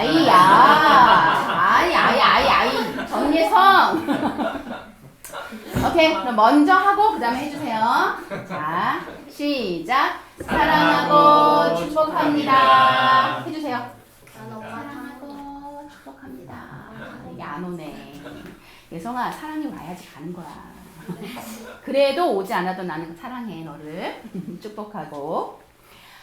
아이야. 아이. 정예성. 오케이. 그럼 먼저 하고 그 다음에 해주세요. 자, 시작. 사랑하고 축복합니다. 해주세요. 사랑하고 축복합니다. 이게 안 오네. 예성아, 사랑이 와야지 가는 거야. 그래도 오지 않아도 나는 사랑해, 너를. 축복하고.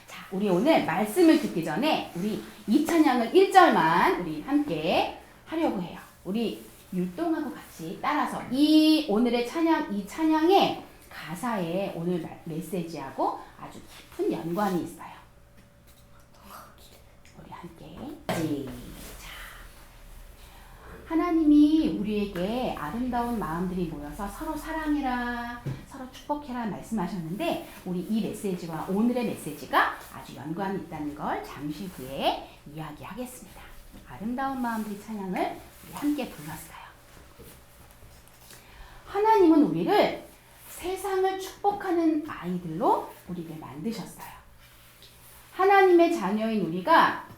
자, 우리 오늘 말씀을 듣기 전에 우리 이 찬양을 1절만 우리 함께 하려고 해요. 우리 율동하고 같이 따라서 이 오늘의 찬양, 이 찬양의 가사에 오늘 메시지하고 아주 깊은 연관이 있어요. 우리 함께 시작. 하나님이 우리에게 아름다운 마음들이 모여서 서로 사랑해라, 서로 축복해라 말씀하셨는데 우리 이 메시지와 오늘의 메시지가 아주 연관이 있다는 걸 잠시 후에 이야기하겠습니다. 아름다운 마음들이 찬양을 우리 함께 불렀어요. 하나님은 우리를 세상을 축복하는 아이들로 우리를 만드셨어요. 하나님의 자녀인 우리가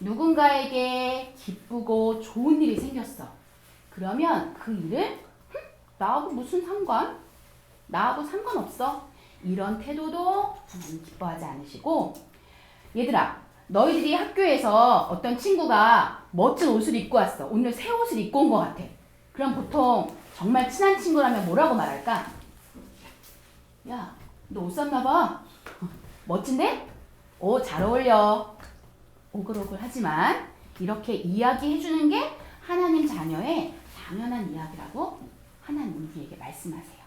누군가에게 기쁘고 좋은 일이 생겼어. 그러면 그 일을 나하고 무슨 상관? 나하고 상관없어. 이런 태도도 하나님 기뻐하지 않으시고, 얘들아, 너희들이 학교에서 어떤 친구가 멋진 옷을 입고 왔어. 오늘 새 옷을 입고 온 것 같아. 그럼 보통 정말 친한 친구라면 뭐라고 말할까? 야, 너 옷 샀나 봐. 멋진데? 오, 잘 어울려. 오글오글 하지만 이렇게 이야기해주는 게 하나님 자녀의 당연한 이야기라고 하나님 우리에게 말씀하세요.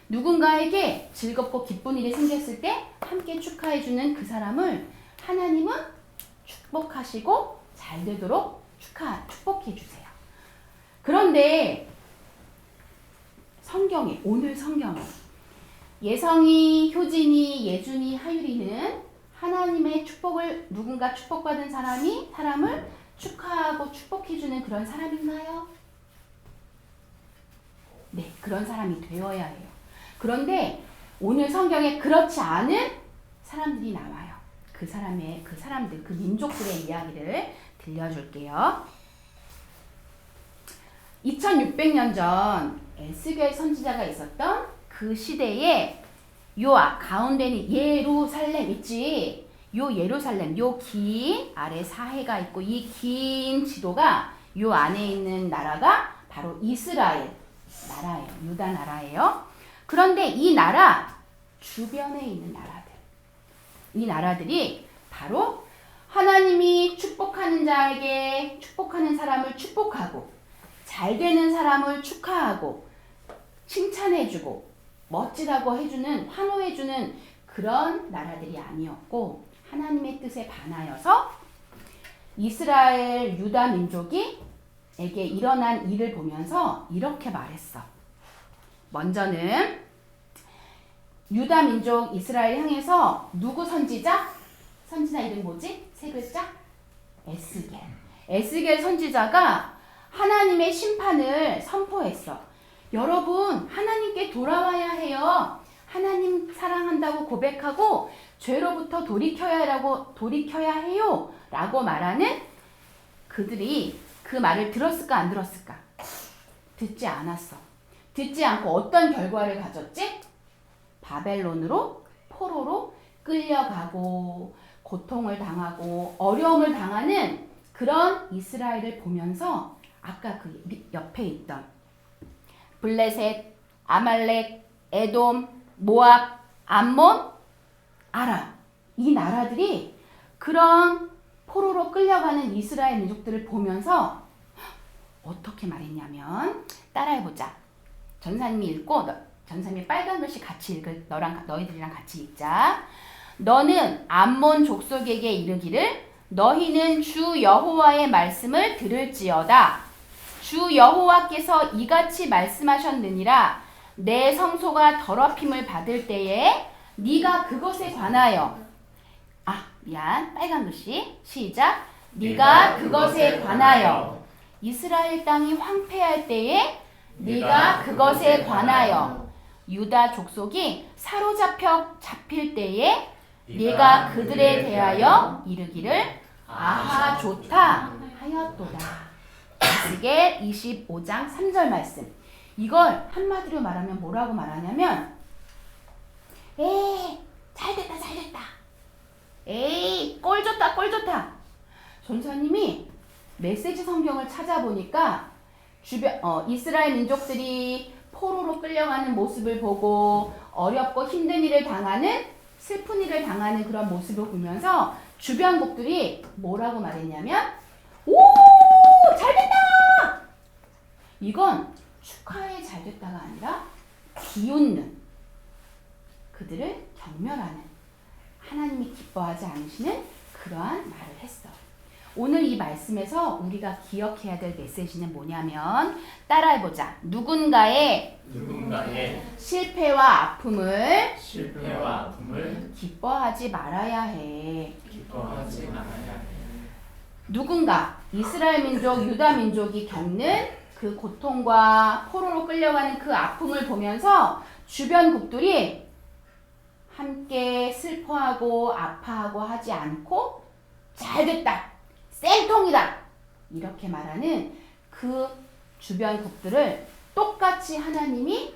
누군가에게 즐겁고 기쁜 일이 생겼을 때 함께 축하해주는 그 사람을 하나님은 축복하시고 잘 되도록 축복해주세요. 그런데 오늘 성경에 예성이, 효진이, 예준이, 하율이는 하나님의 축복을 누군가 축복받은 사람을 축하하고 축복해주는 그런 사람인가요? 네, 그런 사람이 되어야 해요. 그런데 오늘 성경에 그렇지 않은 사람들이 나와요. 그 사람들, 그 민족들의 이야기를 들려줄게요. 2600년 전 에스겔 선지자가 있었던 그 시대에 요 가운데는 예루살렘 있지. 요 예루살렘, 요 긴 아래 사해가 있고 이 긴 지도가 요 안에 있는 나라가 바로 이스라엘 나라예요. 유다 나라예요. 그런데 이 나라 주변에 있는 나라들, 이 나라들이 바로 하나님이 축복하는 자에게 축복하는 사람을 축복하고 잘 되는 사람을 축하하고 칭찬해주고 멋지다고 해주는, 환호해주는 그런 나라들이 아니었고 하나님의 뜻에 반하여서 이스라엘 유다 민족에게 일어난 일을 보면서 이렇게 말했어. 먼저는 유다 민족 이스라엘 향해서 누구 선지자? 선지자 이름 뭐지? 세 글자? 에스겔. 에스겔 선지자가 하나님의 심판을 선포했어. 여러분, 하나님께 돌아와야 해요. 하나님 사랑한다고 고백하고 죄로부터 돌이켜야 해요. 라고 말하는 그들이 그 말을 들었을까 안 들었을까? 듣지 않았어. 듣지 않고 어떤 결과를 가졌지? 바벨론으로, 포로로 끌려가고 고통을 당하고 어려움을 당하는 그런 이스라엘을 보면서 아까 그 옆에 있던 블레셋, 아말렉, 에돔, 모압, 암몬, 아람, 이 나라들이 그런 포로로 끌려가는 이스라엘 민족들을 보면서 어떻게 말했냐면, 따라해보자. 전사님이 읽고 전사님이 빨간 글씨 같이 읽을, 너희들이랑 같이 읽자. 너는 암몬 족속에게 이르기를 너희는 주 여호와의 말씀을 들을지어다. 주 여호와께서 이같이 말씀하셨느니라. 내 성소가 더럽힘을 받을 때에 네가 그것에 관하여 빨간 글씨 시작. 네가 그것에 관하여 이스라엘 땅이 황폐할 때에 네가 그것에 관하여 유다 족속이 잡힐 때에 네가 그들에 대하여 이르기를 아하 좋다. 하였도다. 에스겔 25장 3절 말씀. 이걸 한마디로 말하면 뭐라고 말하냐면 에이 잘됐다 잘됐다. 에이 꼴 좋다 꼴 좋다. 전사님이 메시지 성경을 찾아보니까 이스라엘 민족들이 포로로 끌려가는 모습을 보고 어렵고 힘든 일을 당하는 슬픈 일을 당하는 그런 모습을 보면서 주변국들이 뭐라고 말했냐면 오 잘됐다. 이건 축하에 잘됐다가 아니라 비웃는 그들을 경멸하는 하나님이 기뻐하지 않으시는 그러한 말을 했어. 오늘 이 말씀에서 우리가 기억해야 될 메시지는 뭐냐면 따라해보자. 누군가의 실패와 아픔을 기뻐하지 말아야 해. 누군가 이스라엘 민족, 유다 민족이 겪는 그 고통과 포로로 끌려가는 그 아픔을 보면서 주변국들이 함께 슬퍼하고 아파하고 하지 않고 잘됐다, 쌩통이다 이렇게 말하는 그 주변국들을 똑같이 하나님이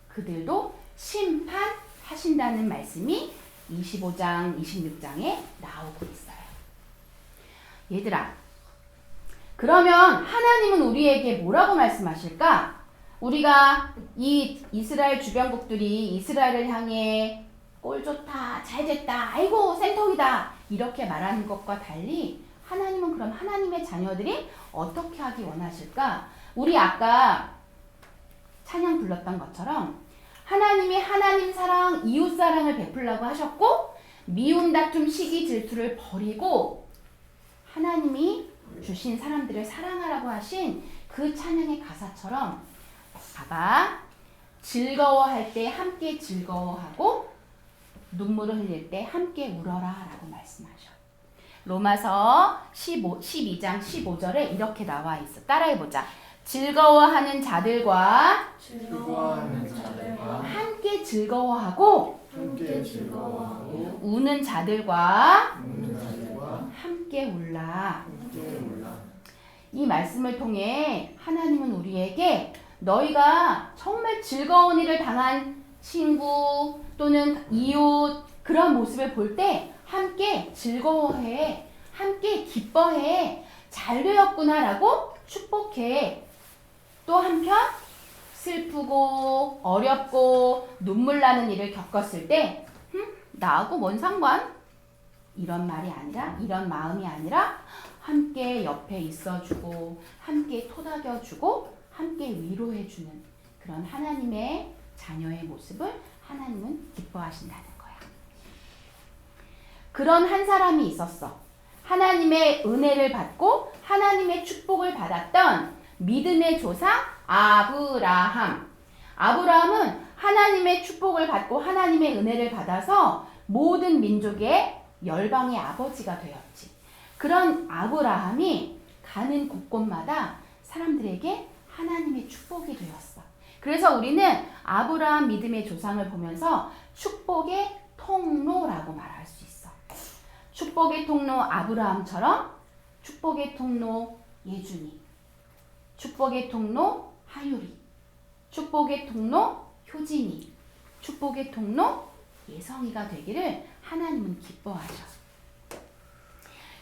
그들도 심판하신다는 말씀이 25장, 26장에 나오고 있어요. 얘들아, 그러면 하나님은 우리에게 뭐라고 말씀하실까? 우리가 이 이스라엘 주변국들이 이스라엘을 향해 꼴 좋다, 잘 됐다, 아이고 쌤통이다 이렇게 말하는 것과 달리 하나님은 그럼 하나님의 자녀들이 어떻게 하기 원하실까? 우리 아까 찬양 불렀던 것처럼 하나님이 하나님 사랑, 이웃 사랑을 베풀라고 하셨고 미움, 다툼, 시기, 질투를 버리고 하나님이 주신 사람들을 사랑하라고 하신 그 찬양의 가사처럼 봐봐. 즐거워할 때 함께 즐거워하고 눈물을 흘릴 때 함께 울어라 라고 말씀하셔. 로마서 12장 15절에 이렇게 나와 있어. 따라해보자. 즐거워하는 자들과 함께 즐거워하고 우는 자들과 함께 울라. 이 말씀을 통해 하나님은 우리에게 너희가 정말 즐거운 일을 당한 친구 또는 이웃 그런 모습을 볼 때 함께 즐거워해, 함께 기뻐해, 잘 되었구나 라고 축복해. 또 한편 슬프고 어렵고 눈물 나는 일을 겪었을 때 나하고 뭔 상관? 이런 말이 아니라 이런 마음이 아니라 함께 옆에 있어주고 함께 토닥여주고 함께 위로해주는 그런 하나님의 자녀의 모습을 하나님은 기뻐하신다는 거야. 그런 한 사람이 있었어. 하나님의 은혜를 받고 하나님의 축복을 받았던 믿음의 조상 아브라함. 아브라함은 하나님의 축복을 받고 하나님의 은혜를 받아서 모든 민족의 열방의 아버지가 되었지. 그런 아브라함이 가는 곳곳마다 사람들에게 하나님의 축복이 되었어. 그래서 우리는 아브라함 믿음의 조상을 보면서 축복의 통로라고 말할 수 있어. 축복의 통로 아브라함처럼 축복의 통로 예준이, 축복의 통로 하율이, 축복의 통로 효진이, 축복의 통로 예성이가 되기를 하나님은 기뻐하셔.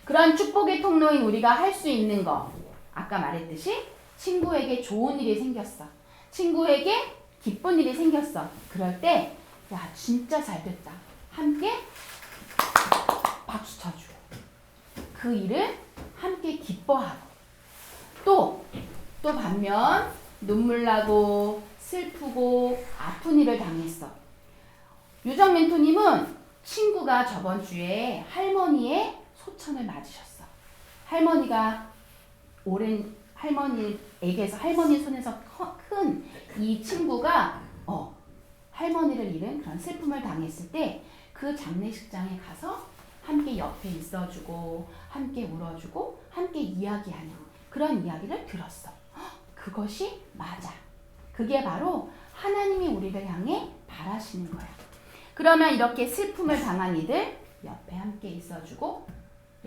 그런 축복의 통로인 우리가 할 수 있는 거 아까 말했듯이 친구에게 좋은 일이 생겼어. 친구에게 기쁜 일이 생겼어. 그럴 때 야 진짜 잘됐다. 함께 박수 쳐주고 그 일을 함께 기뻐하고 또 반면 눈물 나고 슬프고 아픈 일을 당했어. 유정 멘토님은 친구가 저번 주에 할머니의 소천을 맞으셨어. 할머니가 오랜 할머니에게서 할머니 손에서 큰 이 친구가 할머니를 잃은 그런 슬픔을 당했을 때 그 장례식장에 가서 함께 옆에 있어주고 함께 울어주고 함께 이야기하는 그런 이야기를 들었어. 그것이 맞아. 그게 바로 하나님이 우리를 향해 바라시는 거야. 그러면 이렇게 슬픔을 당한 이들 옆에 함께 있어주고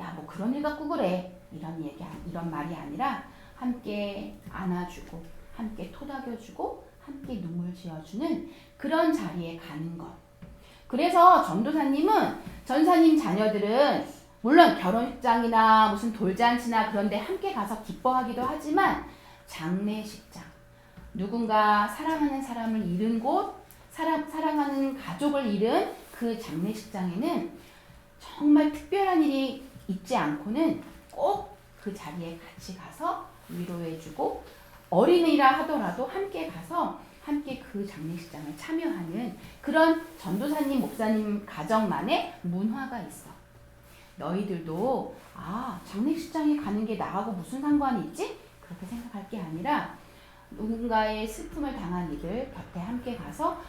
야, 뭐 그런 일 갖고 그래. 이런 말이 아니라 함께 안아주고, 함께 토닥여주고, 함께 눈물 지어주는 그런 자리에 가는 것. 그래서 전도사님은 전사님 자녀들은 물론 결혼식장이나 무슨 돌잔치나 그런 데 함께 가서 기뻐하기도 하지만 장례식장, 누군가 사랑하는 사람을 잃은 곳, 사랑하는 가족을 잃은 그 장례식장에는 정말 특별한 일이 있지 않고는 꼭 그 자리에 같이 가서 위로해주고, 어린이라 하더라도 함께 가서 함께 그 장례식장을 참여하는 그런 전도사님, 목사님 가정만의 문화가 있어. 너희들도 장례식장에 가는 게 나하고 무슨 상관이 있지? 그렇게 생각할 게 아니라 누군가의 슬픔을 당한 이들 곁에 함께 가서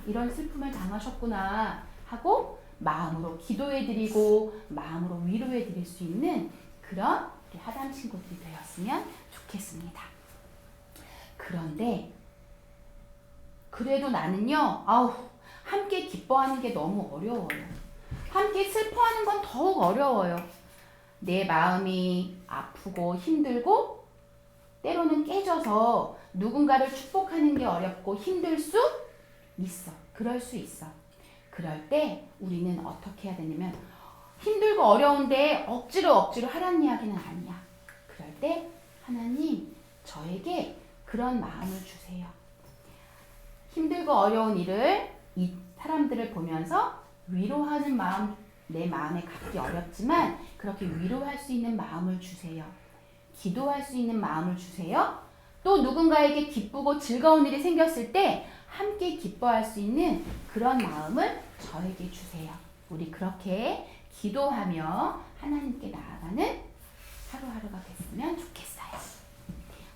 이런 슬픔을 당하셨구나 하고 마음으로 기도해드리고 마음으로 위로해드릴 수 있는 그런 우리 하담 친구들이 되었으면 좋겠습니다. 그런데 그래도 나는요, 함께 기뻐하는 게 너무 어려워요. 함께 슬퍼하는 건 더욱 어려워요. 내 마음이 아프고 힘들고 때로는 깨져서 누군가를 축복하는 게 어렵고 힘들 수 있어. 그럴 수 있어. 그럴 때 우리는 어떻게 해야 되냐면 힘들고 어려운데 억지로 하라는 이야기는 아니야. 그럴 때 하나님 저에게 그런 마음을 주세요. 힘들고 어려운 일을 이 사람들을 보면서 위로하는 마음, 내 마음에 갖기 어렵지만 그렇게 위로할 수 있는 마음을 주세요. 기도할 수 있는 마음을 주세요. 또 누군가에게 기쁘고 즐거운 일이 생겼을 때 함께 기뻐할 수 있는 그런 마음을 저에게 주세요. 우리 그렇게 기도하며 하나님께 나아가는 하루하루가 됐으면 좋겠어요.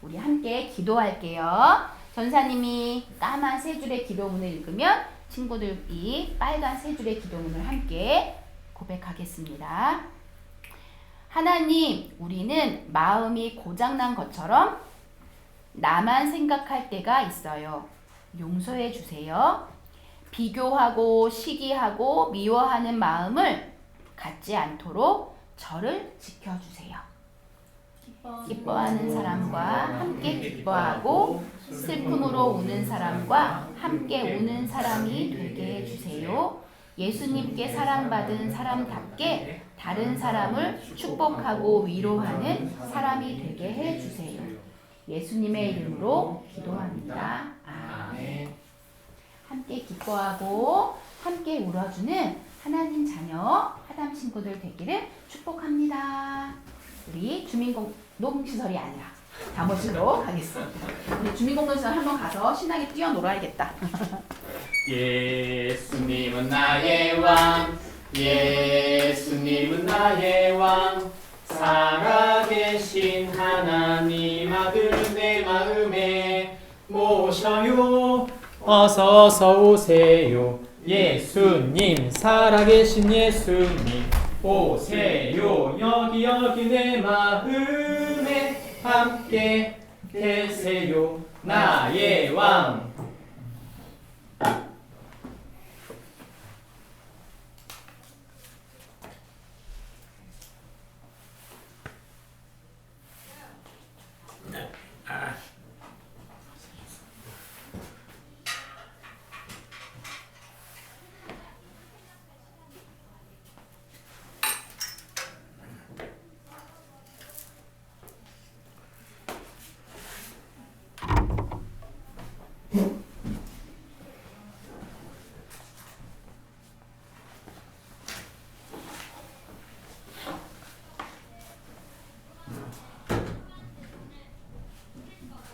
우리 함께 기도할게요. 전사님이 까만 세 줄의 기도문을 읽으면 친구들이 빨간 세 줄의 기도문을 함께 고백하겠습니다. 하나님, 우리는 마음이 고장난 것처럼 나만 생각할 때가 있어요. 용서해 주세요. 비교하고 시기하고 미워하는 마음을 갖지 않도록 저를 지켜주세요. 기뻐하는 사람과 함께 기뻐하고 슬픔으로 우는 사람과 함께 우는 사람이 되게 해주세요. 예수님께 사랑받은 사람답게 다른 사람을 축복하고 위로하는 사람이 되게 해주세요. 예수님의 이름으로 기도합니다. 아멘. 함께 기뻐하고 함께 울어주는 하나님 자녀 하담 친구들 되기를 축복합니다. 우리 주민공동시설이 아니라 잠옷으로 가겠습니다. 우리 주민공동시설 한번 가서 신나게 뛰어놀아야겠다. 예수님은 나의 왕, 예수님은 나의 왕, 살아계신 하나님 아들 내 마음에 모셔요. 어서서 오세요. 예수님, 살아계신 예수님 오세요. 여기 내 마음에 함께 계세요. 나의 왕.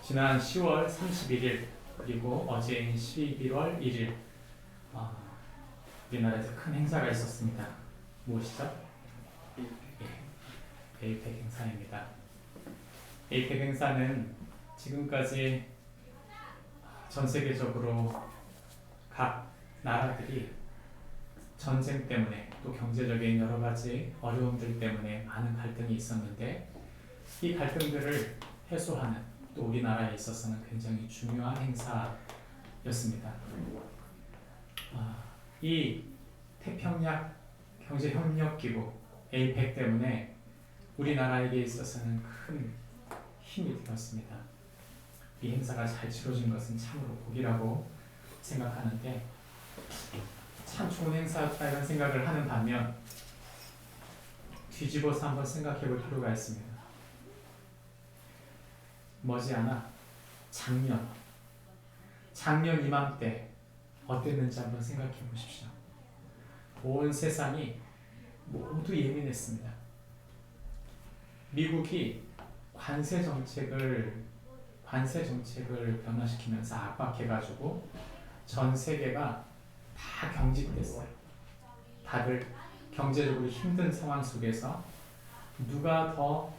지난 10월 31일 그리고 어제인 11월 1일 우리나라에서 큰 행사가 있었습니다. 무엇이죠? 에이펙 행사입니다. 에이펙 행사는 지금까지 전 세계적으로 각 나라들이 전쟁 때문에 또 경제적인 여러 가지 어려움들 때문에 많은 갈등이 있었는데 이 갈등들을 해소하는 또 우리나라에 있어서는 굉장히 중요한 행사였습니다. 이 태평양 경제협력기구 에이펙 때문에 우리나라에게 있어서는 큰 힘이 되었습니다. 이 행사가 잘 치러진 것은 참으로 복이라고 생각하는데 참 좋은 행사였다 이런 생각을 하는 반면 뒤집어서 한번 생각해 볼 필요가 있습니다. 머지않아 작년 이맘때 어땠는지 한번 생각해 보십시오. 온 세상이 모두 예민했습니다. 미국이 관세 정책을 변화시키면서 압박해가지고 전 세계가 다 경직됐어요. 다들 경제적으로 힘든 상황 속에서 누가 더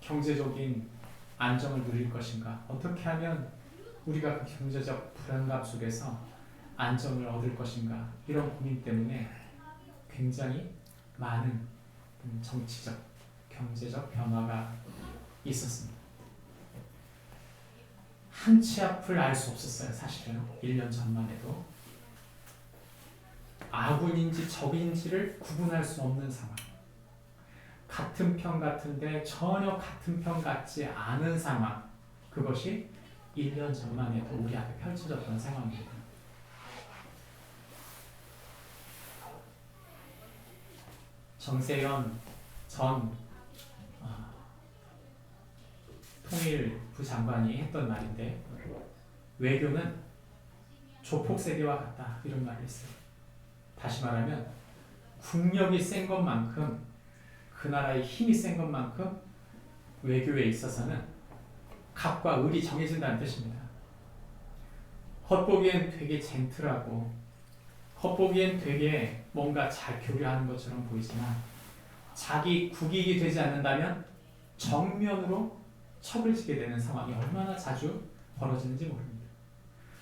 경제적인 안정을 누릴 것인가, 어떻게 하면 우리가 그 경제적 불안감 속에서 안정을 얻을 것인가, 이런 고민 때문에 굉장히 많은 정치적, 경제적 변화가 있었습니다. 한 치 앞을 알 수 없었어요. 사실은 1년 전만 해도 아군인지 적인지를 구분할 수 없는 상황, 같은 편 같은데 전혀 같은 편 같지 않은 상황, 그것이 1년 전만 해도 우리 앞에 펼쳐졌던 상황입니다. 정세현 전 통일부 장관이 했던 말인데, 외교는 조폭 세계와 같다, 이런 말을 했어요. 다시 말하면 국력이 센 것만큼, 그 나라의 힘이 센 것만큼 외교에 있어서는 갑과 을이 정해진다는 뜻입니다. 겉보기엔 되게 젠틀하고 겉보기엔 되게 뭔가 잘 교류하는 것처럼 보이지만 자기 국익이 되지 않는다면 정면으로 척을 지게 되는 상황이 얼마나 자주 벌어지는지 모릅니다.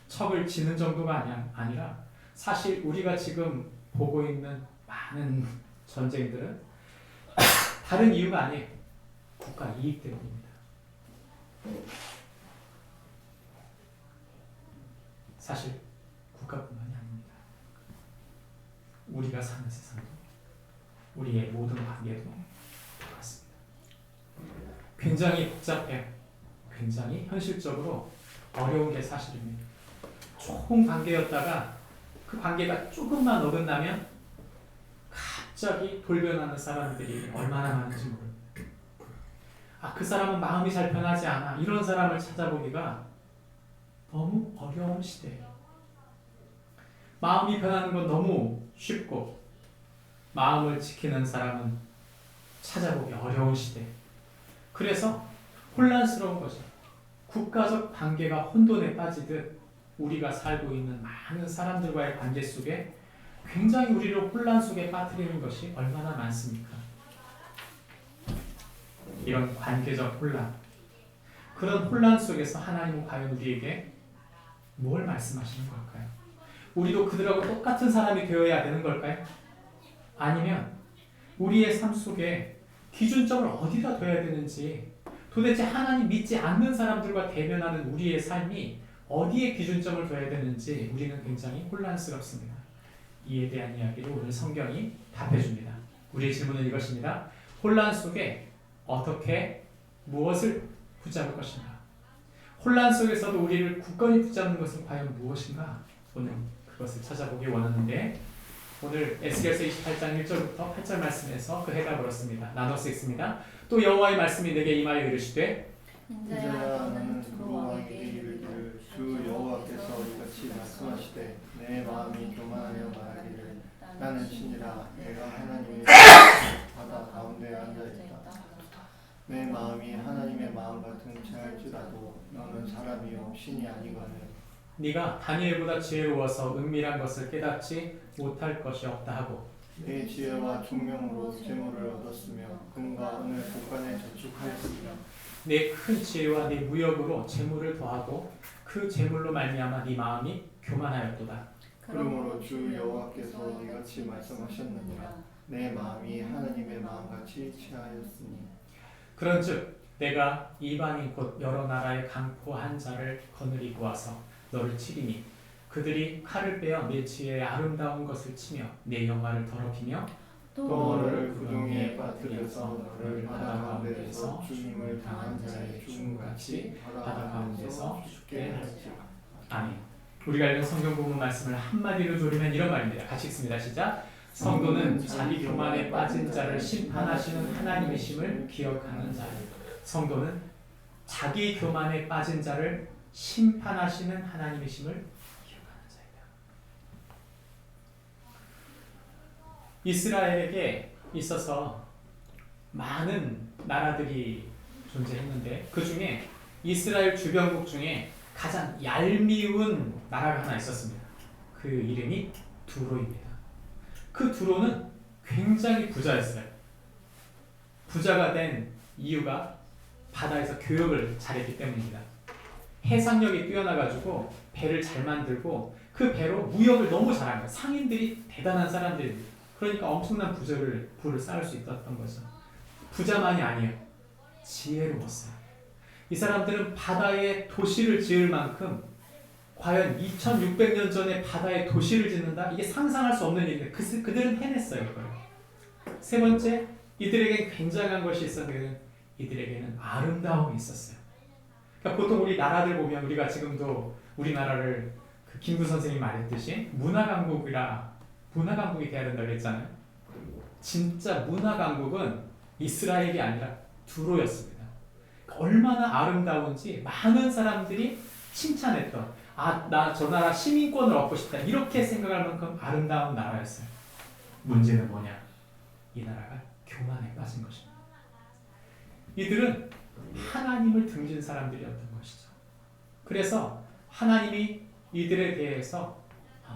척을 지는 정도가 아니라 사실 우리가 지금 보고 있는 많은 전쟁들은 다른 이유가 아니에요. 국가 이익 때문입니다. 사실 국가뿐만이 아닙니다. 우리가 사는 세상도, 우리의 모든 관계도 똑같습니다. 굉장히 복잡해요. 굉장히 현실적으로 어려운 게 사실입니다. 좋은 관계였다가 그 관계가 조금만 어긋나면 갑자기 돌변하는 사람들이 얼마나 많은지 모릅니다. 그 사람은 마음이 잘 변하지 않아, 이런 사람을 찾아보기가 너무 어려운 시대예요. 마음이 변하는 건 너무 쉽고 마음을 지키는 사람은 찾아보기 어려운 시대. 그래서 혼란스러운 거죠. 국가적 관계가 혼돈에 빠지듯 우리가 살고 있는 많은 사람들과의 관계 속에 굉장히 우리를 혼란 속에 빠뜨리는 것이 얼마나 많습니까? 이런 관계적 혼란, 그런 혼란 속에서 하나님은 과연 우리에게 뭘 말씀하시는 걸까요? 우리도 그들하고 똑같은 사람이 되어야 되는 걸까요? 아니면 우리의 삶 속에 기준점을 어디다 둬야 되는지, 도대체 하나님 믿지 않는 사람들과 대면하는 우리의 삶이 어디에 기준점을 둬야 되는지 우리는 굉장히 혼란스럽습니다. 이에 대한 이야기를 오늘 성경이 답해줍니다. 우리의 질문은 이것입니다. 혼란 속에 어떻게 무엇을 붙잡을 것인가? 혼란 속에서도 우리를 굳건히 붙잡는 것은 과연 무엇인가? 오늘 그것을 찾아보기 원하는데, 오늘 에스겔서 28장 1절부터 8절 말씀에서 그 해답을 얻습니다. 나눠서 읽습니다. 또 여호와의 말씀이 내게 임하여 이르시되, 인자야 너는 두로 왕에게 이르기를 주 여호와께서 이같이 말씀하시되 내 마음이 교만하여 말하기를 나는 신이라 내가 하나님의 바다 가운데 앉아있다. 내 마음이 하나님의 마음 같은지 할지라도 너는 사람이요 신이 아니거늘 네가 다니엘보다 지혜로워서 은밀한 것을 깨닫지 못할 것이 없다 하고, 내 지혜와 총명으로 재물을 얻었으며 금과 은을 곳간에 저축하였으며 내 큰 지혜와 내 무역으로 재물을 더하고 그 재물로 말미암아 네 마음이 교만하였도다. 그러므로 주 여호와께서 이같이 말씀하셨느니라 내 마음이 하나님의 마음같이 취하였으니 그런즉 내가 이방인 곧 여러 나라의 강포한 자를 거느리고 와서 너를 치리니 그들이 칼을 빼어 내 지혜의 아름다운 것을 치며 내 영화를 더럽히며 또 너를 구덩이에 빠뜨려서 너를 바다 가운데에서 죽임을 당한 자의 죽음같이 바다 가운데서 죽게 할지라. 아멘. 우리가 읽은 성경 부분 말씀을 한마디로 조리면 이런 말입니다. 같이 읽습니다. 시작. 성도는 자기 교만에 빠진 자를 심판하시는 하나님이심을 기억하는 자예요. 성도는 자기 교만에 빠진 자를 심판하시는 하나님이심을 기억하는 자이다. 이스라엘에게 있어서 많은 나라들이 존재했는데 그 중에 이스라엘 주변국 중에 가장 얄미운 나라가 하나 있었습니다. 그 이름이 두로입니다. 그 두로는 굉장히 부자였어요. 부자가 된 이유가 바다에서 교역을 잘했기 때문입니다. 해상력이 뛰어나가지고 배를 잘 만들고 그 배로 무역을 너무 잘한 거예요. 상인들이 대단한 사람들입니다. 그러니까 엄청난 부를 쌓을 수 있었던 거죠. 부자만이 아니에요. 지혜로웠어요. 이 사람들은 바다에 도시를 지을 만큼 과연 2600년 전에 바다에 도시를 짓는다? 이게 상상할 수 없는 일인데 그들은 해냈어요. 그걸. 세 번째, 이들에겐 굉장한 것이 있었는데 이들에게는 아름다움이 있었어요. 그러니까 보통 우리 나라들 보면 우리가 지금도 우리나라를 그 김구 선생님이 말했듯이 문화강국이 돼야 된다고 그랬잖아요. 진짜 문화강국은 이스라엘이 아니라 두로였습니다. 얼마나 아름다운지 많은 사람들이 칭찬했던 나 저 나라 시민권을 얻고 싶다 이렇게 생각할 만큼 아름다운 나라였어요. 문제는 뭐냐? 이 나라가 교만에 빠진 것입니다. 이들은 하나님을 등진 사람들이었던 것이죠. 그래서 하나님이 이들에 대해서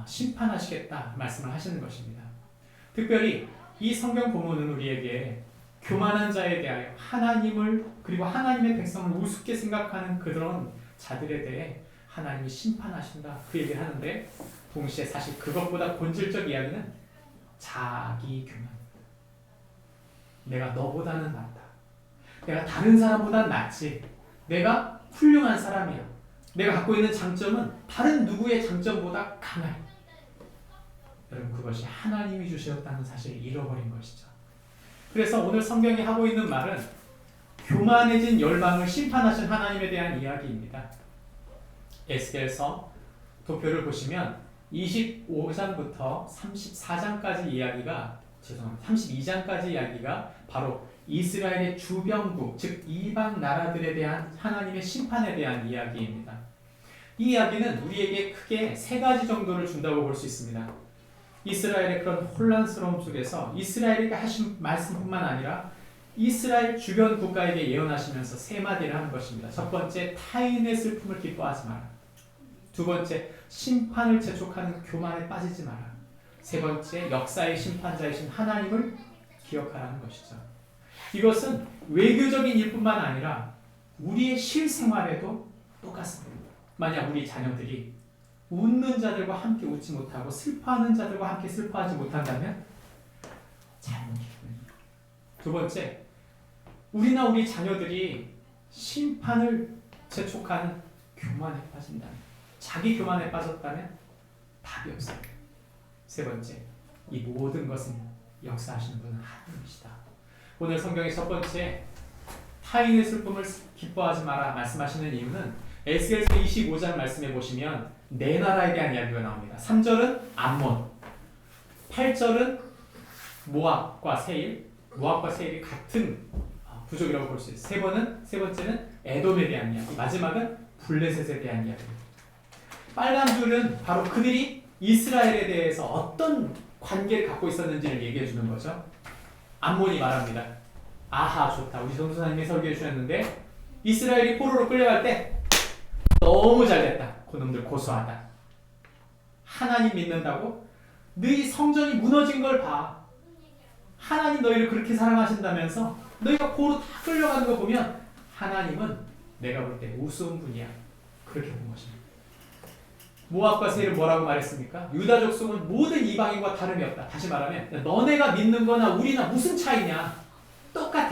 심판하시겠다 말씀을 하시는 것입니다. 특별히 이 성경 본문은 우리에게 교만한 자에 대하여 하나님을 그리고 하나님의 백성을 우습게 생각하는 그런 자들에 대해 하나님이 심판하신다 그 얘기를 하는데 동시에 사실 그것보다 본질적 이야기는 자기 교만. 내가 너보다는 낫다. 내가 다른 사람보다 낫지. 내가 훌륭한 사람이야. 내가 갖고 있는 장점은 다른 누구의 장점보다 강해. 여러분 그것이 하나님이 주셨다는 사실을 잃어버린 것이죠. 그래서 오늘 성경이 하고 있는 말은 교만해진 열방을 심판하신 하나님에 대한 이야기입니다. 에스겔서 도표를 보시면 25장부터 34장까지 이야기가 32장까지 이야기가 바로 이스라엘의 주변국 즉 이방 나라들에 대한 하나님의 심판에 대한 이야기입니다. 이 이야기는 우리에게 크게 세 가지 정도를 준다고 볼 수 있습니다. 이스라엘의 그런 혼란스러움 속에서 이스라엘에게 하신 말씀뿐만 아니라 이스라엘 주변 국가에게 예언하시면서 세 마디를 하는 것입니다. 첫 번째, 타인의 슬픔을 기뻐하지 마라. 두 번째, 심판을 재촉하는 교만에 빠지지 마라. 세 번째, 역사의 심판자이신 하나님을 기억하라는 것이죠. 이것은 외교적인 일뿐만 아니라 우리의 실생활에도 똑같습니다. 만약 우리 자녀들이 웃는 자들과 함께 웃지 못하고 슬퍼하는 자들과 함께 슬퍼하지 못한다면 잘못했습니다. 두 번째, 우리나 우리 자녀들이 심판을 재촉하는 교만에 빠진다면, 자기 교만에 빠졌다면 답이 없어요. 세 번째, 이 모든 것은 역사하시는 분은 하나님이시다. 오늘 성경의 첫 번째 타인의 슬픔을 기뻐하지 마라 말씀하시는 이유는 에스겔서 25장 말씀해 보시면 네 나라에 대한 이야기가 나옵니다. 3절은 암몬, 8절은 모압과 세일, 모압과 세일이 같은 부족이라고 볼 수 있어요. 세 번째는 에돔에 대한 이야기, 마지막은 블레셋에 대한 이야기입니다. 빨간 줄은 바로 그들이 이스라엘에 대해서 어떤 관계를 갖고 있었는지를 얘기해 주는 거죠. 암몬이 말합니다. 아하 좋다. 우리 전도사님이 설교해 주셨는데 이스라엘이 포로로 끌려갈 때 너무 잘됐다. 그놈들 고소하다. 하나님 믿는다고? 너희 성전이 무너진 걸 봐. 하나님 너희를 그렇게 사랑하신다면서 너희가 포로 다 끌려가는 거 보면 하나님은 내가 볼 때 우스운 분이야. 그렇게 본 것입니다. 모압과 세일은 뭐라고 말했습니까? 유다 족속은 모든 이방인과 다름이 없다. 다시 말하면 너네가 믿는 거나 우리나 무슨 차이냐? 똑같아.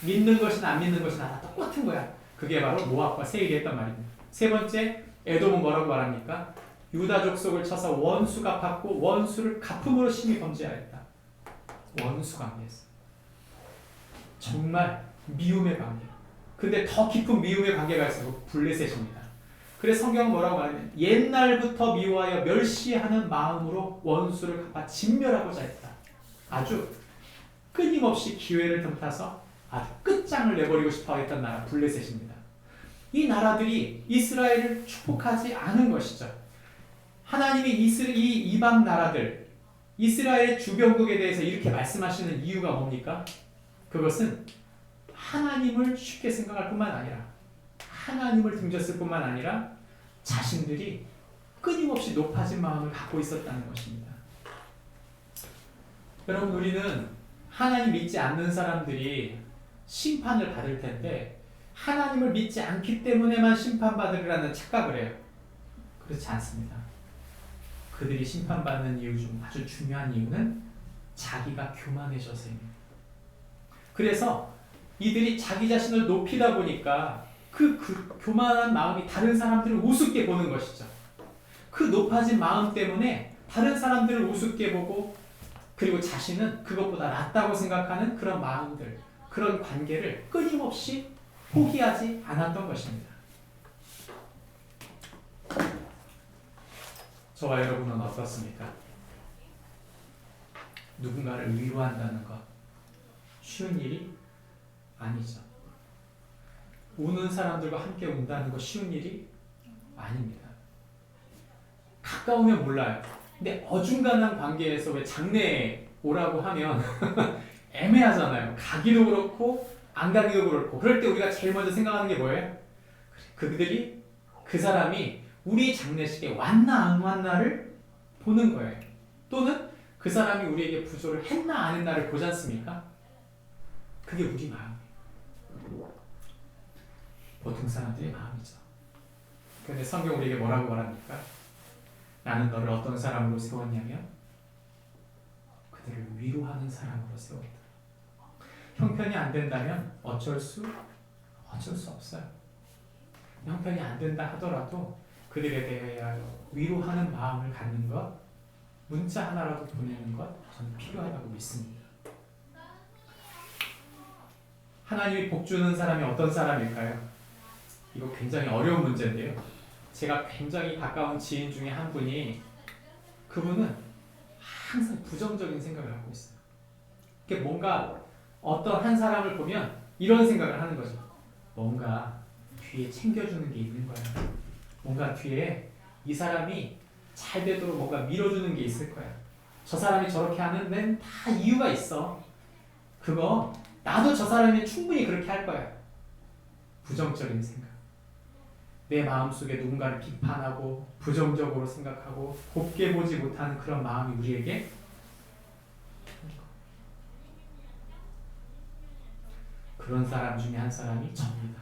믿는 것이나 안 믿는 것이나 다 똑같은 거야. 그게 바로 모압과 세일이 했단 말입니다. 세 번째, 에돔은 뭐라고 말합니까? 유다 족속을 쳐서 원수 갚았고 원수를 갚음으로 심히 범죄하였다. 원수 관계였어요. 정말 미움의 관계. 근데 더 깊은 미움의 관계가 있어요. 블레셋입니다. 그래서 성경은 뭐라고 하냐면 옛날부터 미워하여 멸시하는 마음으로 원수를 갚아 진멸하고자 했다. 아주 끊임없이 기회를 틈타서 아주 끝장을 내버리고 싶어 했던 나라 블레셋입니다. 이 나라들이 이스라엘을 축복하지 않은 것이죠. 하나님이 이 이방 나라들, 이스라엘의 주변국에 대해서 이렇게 말씀하시는 이유가 뭡니까? 그것은 하나님을 쉽게 생각할 뿐만 아니라 하나님을 등졌을 뿐만 아니라 자신들이 끊임없이 높아진 마음을 갖고 있었다는 것입니다. 여러분, 우리는 하나님 믿지 않는 사람들이 심판을 받을 텐데 하나님을 믿지 않기 때문에만 심판받으리라는 착각을 해요. 그렇지 않습니다. 그들이 심판받는 이유 중 아주 중요한 이유는 자기가 교만해져서입니다. 그래서 이들이 자기 자신을 높이다 보니까 그 교만한 마음이 다른 사람들을 우습게 보는 것이죠. 그 높아진 마음 때문에 다른 사람들을 우습게 보고 그리고 자신은 그것보다 낫다고 생각하는 그런 마음들, 그런 관계를 끊임없이 포기하지 않았던 것입니다. 저와 여러분은 어떻습니까? 누군가를 위로한다는 것 쉬운 일이 아니죠. 우는 사람들과 함께 운다는 거 쉬운 일이 아닙니다. 가까우면 몰라요. 근데 어중간한 관계에서 왜 장례에 오라고 하면 애매하잖아요. 가기도 그렇고 안 가기도 그렇고. 그럴 때 우리가 제일 먼저 생각하는 게 뭐예요? 그들이 그 사람이 우리 장례식에 왔나 안 왔나를 보는 거예요. 또는 그 사람이 우리에게 부조를 했나 안 했나를 보지 않습니까? 그게 우리 마음이에요. 보통 사람들의 마음이죠. 그런데 성경 우리에게 뭐라고 말합니까? 나는 너를 어떤 사람으로 세웠냐면 그들을 위로하는 사람으로 세웠다. 형편이 안 된다면 어쩔 수 없어요. 형편이 안 된다 하더라도 그들에 대하여 위로하는 마음을 갖는 것, 문자 하나라도 보내는 것 저는 필요하다고 믿습니다. 하나님이 복 주는 사람이 어떤 사람일까요? 이거 굉장히 어려운 문제인데요. 제가 굉장히 가까운 지인 중에 한 분이 그분은 항상 부정적인 생각을 하고 있어요. 이게 뭔가 어떤 한 사람을 보면 이런 생각을 하는 거죠. 뭔가 뒤에 챙겨주는 게 있는 거야. 뭔가 뒤에 이 사람이 잘 되도록 뭔가 밀어주는 게 있을 거야. 저 사람이 저렇게 하는 데는 다 이유가 있어. 그거 나도 저 사람이 충분히 그렇게 할 거야. 부정적인 생각. 내 마음속에 누군가를 비판하고 부정적으로 생각하고 곱게 보지 못하는 그런 마음이 우리에게 그런 사람 중에 한 사람이 저입니다.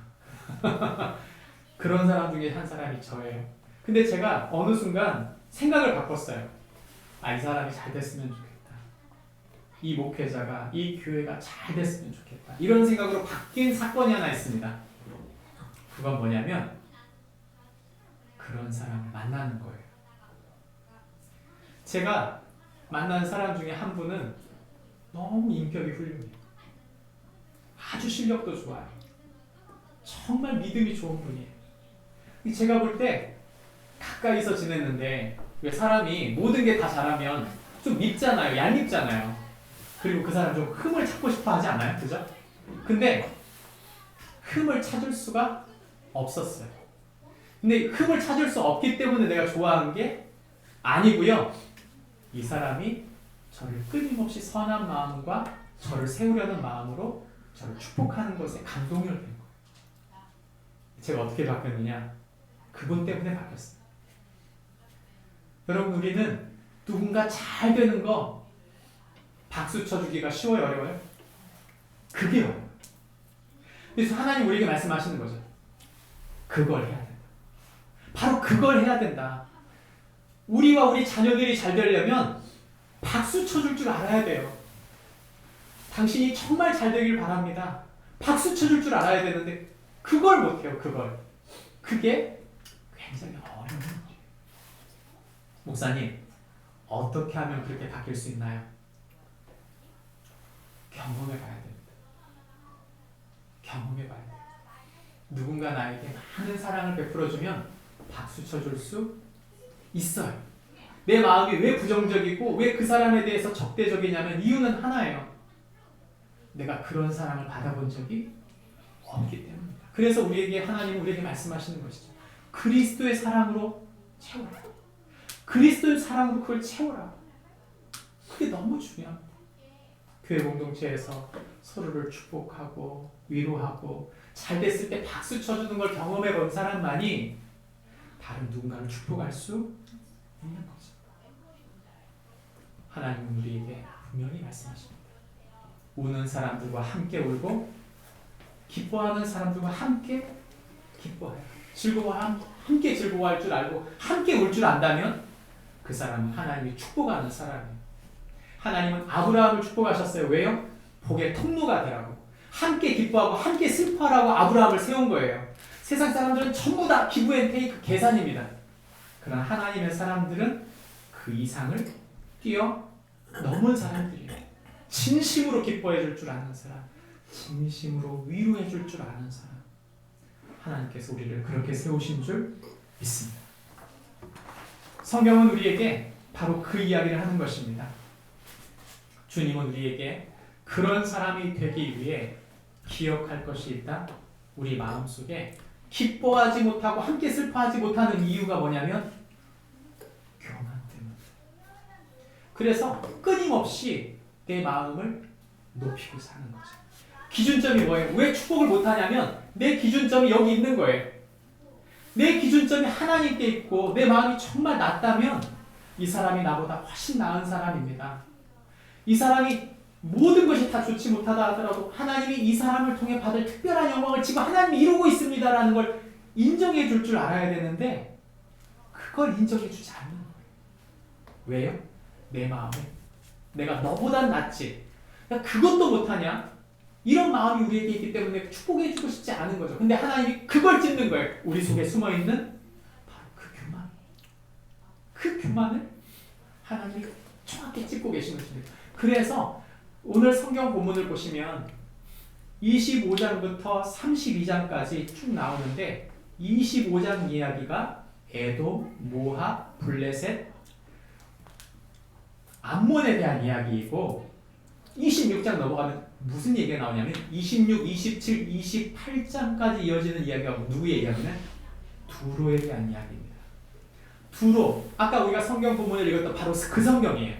그런 사람 중에 한 사람이 저예요. 근데 제가 어느 순간 생각을 바꿨어요. 이 사람이 잘 됐으면 좋겠다. 이 목회자가, 이 교회가 잘 됐으면 좋겠다. 이런 생각으로 바뀐 사건이 하나 있습니다. 그건 뭐냐면 그런 사람을 만나는 거예요. 제가 만난 사람 중에 한 분은 너무 인격이 훌륭해요. 아주 실력도 좋아요. 정말 믿음이 좋은 분이에요. 제가 볼 때 가까이서 지냈는데 왜 사람이 모든 게 다 잘하면 좀 밉잖아요. 얄밉잖아요. 그리고 그 사람 좀 흠을 찾고 싶어 하지 않아요? 그죠? 근데 흠을 찾을 수가 없었어요. 근데 흠을 찾을 수 없기 때문에 내가 좋아하는 게 아니고요. 이 사람이 저를 끊임없이 선한 마음과 저를 세우려는 마음으로 저를 축복하는 것에 감동을 된 거예요. 제가 어떻게 바뀌었느냐? 그분 때문에 바뀌었어요. 여러분, 우리는 누군가 잘 되는 거 박수 쳐주기가 쉬워요, 어려워요? 그게 어려워요. 그래서 하나님 우리에게 말씀하시는 거죠. 그걸 해야 된다. 바로 그걸 해야 된다. 우리와 우리 자녀들이 잘 되려면 박수 쳐줄 줄 알아야 돼요. 당신이 정말 잘 되길 바랍니다. 박수 쳐줄 줄 알아야 되는데 그걸 못해요. 그게 굉장히 어려운 거예요. 목사님, 어떻게 하면 그렇게 바뀔 수 있나요? 경험해 봐야 됩니다. 경험해 봐야 돼요. 누군가 나에게 많은 사랑을 베풀어주면 박수 쳐줄 수 있어요. 내 마음이 왜 부정적이고 왜 그 사람에 대해서 적대적이냐면 이유는 하나예요. 내가 그런 사랑을 받아본 적이 없기 때문입니다. 그래서 하나님은 우리에게 말씀하시는 것이죠. 그리스도의 사랑으로 채워라. 그리스도의 사랑으로 그걸 채워라. 그게 너무 중요합니다. 교회 공동체에서 서로를 축복하고 위로하고 잘 됐을 때 박수 쳐주는 걸 경험해 본 사람만이 다른 누군가를 축복할 수 있는 거죠. 하나님은 우리에게 분명히 말씀하십니다. 우는 사람들과 함께 울고 기뻐하는 사람들과 함께 기뻐해요. 함께 즐거워할 줄 알고 함께 울 줄 안다면 그 사람은 하나님이 축복하는 사람이에요. 하나님은 아브라함을 축복하셨어요. 왜요? 복의 통로가 되라고. 함께 기뻐하고 함께 슬퍼하라고 아브라함을 세운 거예요. 세상 사람들은 전부 다 기브 앤 테이크 계산입니다. 그러나 하나님의 사람들은 그 이상을 뛰어넘은 사람들이에요. 진심으로 기뻐해 줄 줄 아는 사람, 진심으로 위로해 줄 줄 아는 사람. 하나님께서 우리를 그렇게 세우신 줄 믿습니다. 성경은 우리에게 바로 그 이야기를 하는 것입니다. 주님은 우리에게 그런 사람이 되기 위해 기억할 것이 있다. 우리 마음속에 기뻐하지 못하고 함께 슬퍼하지 못하는 이유가 뭐냐면 교만 때문에. 그래서 끊임없이 내 마음을 높이고 사는 거죠. 기준점이 뭐예요? 왜 축복을 못하냐면 내 기준점이 여기 있는 거예요. 내 기준점이 하나님께 있고 내 마음이 정말 낮다면 이 사람이 나보다 훨씬 나은 사람입니다. 이 사람이 모든 것이 다 좋지 못하다 하더라도 하나님이 이 사람을 통해 받을 특별한 영광을 지금 하나님이 이루고 있습니다라는 걸 인정해 줄 줄 알아야 되는데 그걸 인정해 주지 않는 거예요. 왜요? 내 마음에 내가 너보단 낫지. 그것도 못하냐? 이런 마음이 우리에게 있기 때문에 축복해 주고 싶지 않은 거죠. 근데 하나님이 그걸 찝는 거예요. 우리 속에 숨어있는 바로 그 교만. 그 교만을 하나님이 정확히 찝고 계신 것입니다. 그래서 오늘 성경 본문을 보시면 25장부터 32장까지 쭉 나오는데 25장 이야기가 에돔, 모압, 블레셋, 암몬에 대한 이야기이고 26장 넘어가면 무슨 얘기가 나오냐면 26, 27, 28장까지 이어지는 이야기가 누구의 이야기는? 두로에 대한 이야기입니다. 두로, 아까 우리가 성경 본문을 읽었던 바로 그 성경이에요.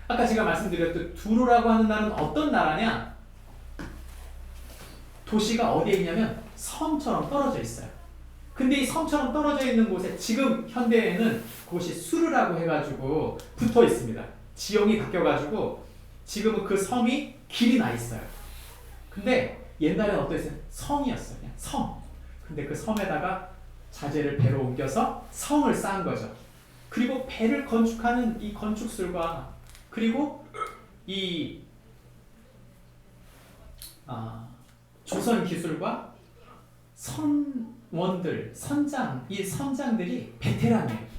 아까 제가 말씀드렸던 두로라고 하는 나라는 어떤 나라냐? 도시가 어디에 있냐면 섬처럼 떨어져 있어요. 근데 이 섬처럼 떨어져 있는 곳에 지금 현대에는 그곳이 수르라고 해가지고 붙어 있습니다. 지형이 바뀌어가지고 지금은 그 섬이 길이 나 있어요. 근데 옛날에는 어땠어요? 성이었어요. 그냥 섬. 근데 그 섬에다가 자재를 배로 옮겨서 성을 쌓은 거죠. 그리고 배를 건축하는 이 건축술과 그리고 이 조선 기술과 선원들, 이 선장들이 베테랑이에요.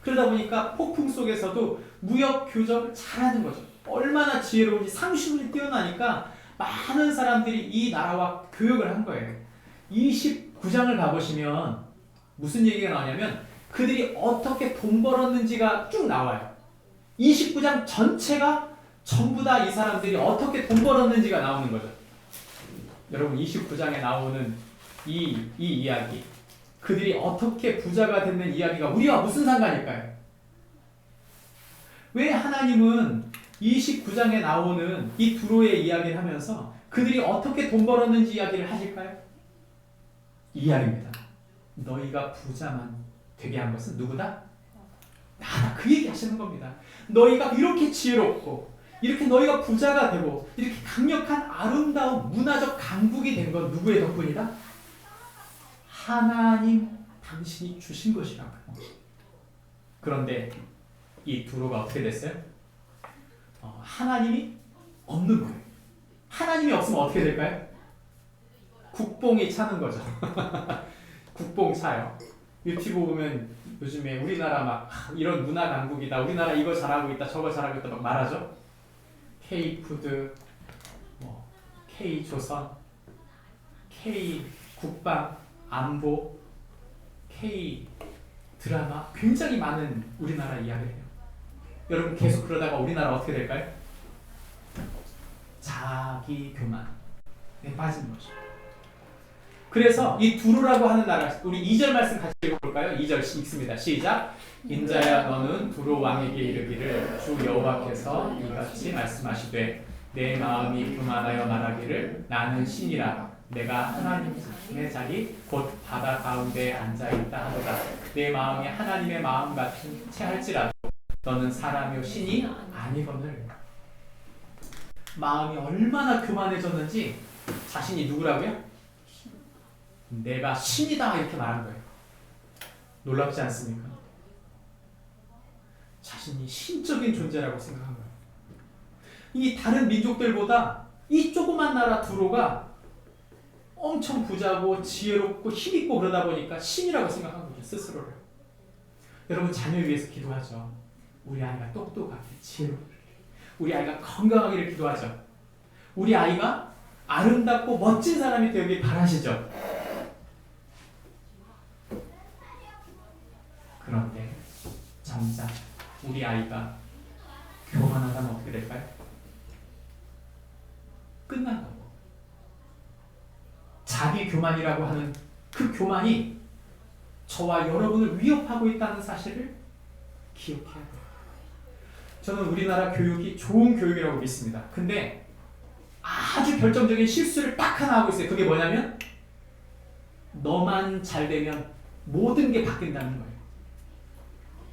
그러다 보니까 폭풍 속에서도 무역 교정을 잘하는 거죠. 얼마나 지혜로운지 상식이 뛰어나니까 많은 사람들이 이 나라와 교역을 한 거예요. 29장을 가보시면 무슨 얘기가 나오냐면 그들이 어떻게 돈 벌었는지가 쭉 나와요. 29장 전체가 전부 다 이 사람들이 어떻게 돈 벌었는지가 나오는 거죠. 여러분 29장에 나오는 이 이야기, 그들이 어떻게 부자가 됐는 이야기가 우리와 무슨 상관일까요? 왜 하나님은 29장에 나오는 이 두로의 이야기를 하면서 그들이 어떻게 돈 벌었는지 이야기를 하실까요? 이 이야기입니다. 너희가 부자만 되게 한 것은 누구다? 나다. 그 얘기 하시는 겁니다. 너희가 이렇게 지혜롭고 이렇게 너희가 부자가 되고 이렇게 강력한 아름다운 문화적 강국이 된 건 누구의 덕분이다? 하나님 당신이 주신 것이라고. 그런데 이 두로가 어떻게 됐어요? 하나님이 없는 거예요. 하나님이 없으면 어떻게 될까요? 국뽕이 차는 거죠. 국뽕 차요. 유튜브 보면 요즘에 우리나라 막 이런 문화 강국이다, 우리나라 이거 잘하고 있다, 저거 잘하고 있다 막 말하죠. K푸드, K조선, K국방, 안보, K드라마 굉장히 많은 우리나라 이야기를 해요. 여러분 계속 그러다가 우리나라 어떻게 될까요? 자기 교만에 빠지는 거죠. 그래서 이 두루라고 하는 나라, 우리 2절 말씀 같이 읽어볼까요? 2절 읽습니다. 시작. 인자야 너는 두루 왕에게 이르기를 주 여호와께서 이같이 말씀하시되 내 마음이 교만하여 말하기를 나는 신이라 내가 하나님의 자리 곧 바다 가운데에 앉아있다 하도다. 내 마음이 하나님의 마음 같은 채 할지라도 너는 사람이요 신이 아니거늘. 마음이 얼마나 교만해졌는지 자신이 누구라고요? 내가 신이다 이렇게 말한 거예요. 놀랍지 않습니까? 자신이 신적인 존재라고 생각한 거예요. 이 다른 민족들보다 이 조그만 나라 두로가 엄청 부자고 지혜롭고 힘있고 그러다 보니까 신이라고 생각한 거죠. 스스로를. 여러분 자녀 위해서 기도하죠. 우리 아이가 똑똑하게 지혜롭게 우리 아이가 건강하기를 기도하죠. 우리 아이가 아름답고 멋진 사람이 되길 바라시죠. 그런데 정작 우리 아이가 교만하다면 어떻게 될까요? 끝난다고. 자기 교만이라고 하는 그 교만이 저와 여러분을 위협하고 있다는 사실을 기억해야 돼요. 저는 우리나라 교육이 좋은 교육이라고 믿습니다. 근데 아주 결정적인 실수를 딱 하나 하고 있어요. 그게 뭐냐면 너만 잘 되면 모든 게 바뀐다는 거예요.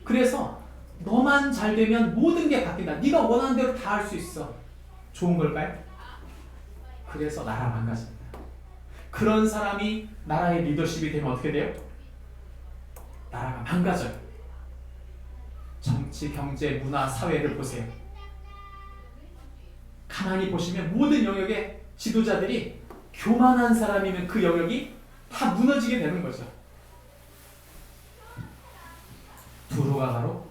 그래서 너만 잘 되면 모든 게 바뀐다. 네가 원하는 대로 다 할 수 있어. 좋은 걸까요? 그래서 나라 망가집니다. 그런 사람이 나라의 리더십이 되면 어떻게 돼요? 나라가 망가져요. 정치, 경제, 문화, 사회를 보세요. 가만히 보시면 모든 영역의 지도자들이 교만한 사람이면 그 영역이 다 무너지게 되는 거죠. 두로가 바로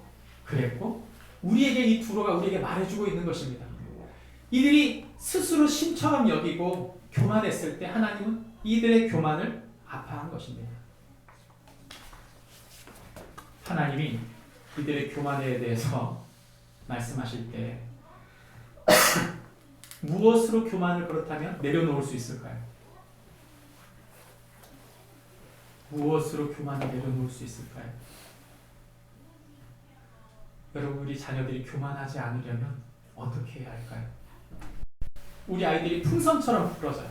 그랬고 우리에게 이 두로가 우리에게 말해주고 있는 것입니다. 이들이 스스로 신처럼 여기고 교만했을 때 하나님은 이들의 교만을 아파한 것입니다. 하나님이 이들의 교만에 대해서 말씀하실 때 무엇으로 교만을 그렇다면 내려놓을 수 있을까요? 무엇으로 교만을 내려놓을 수 있을까요? 여러분 우리 자녀들이 교만하지 않으려면 어떻게 해야 할까요? 우리 아이들이 풍선처럼 부러져요.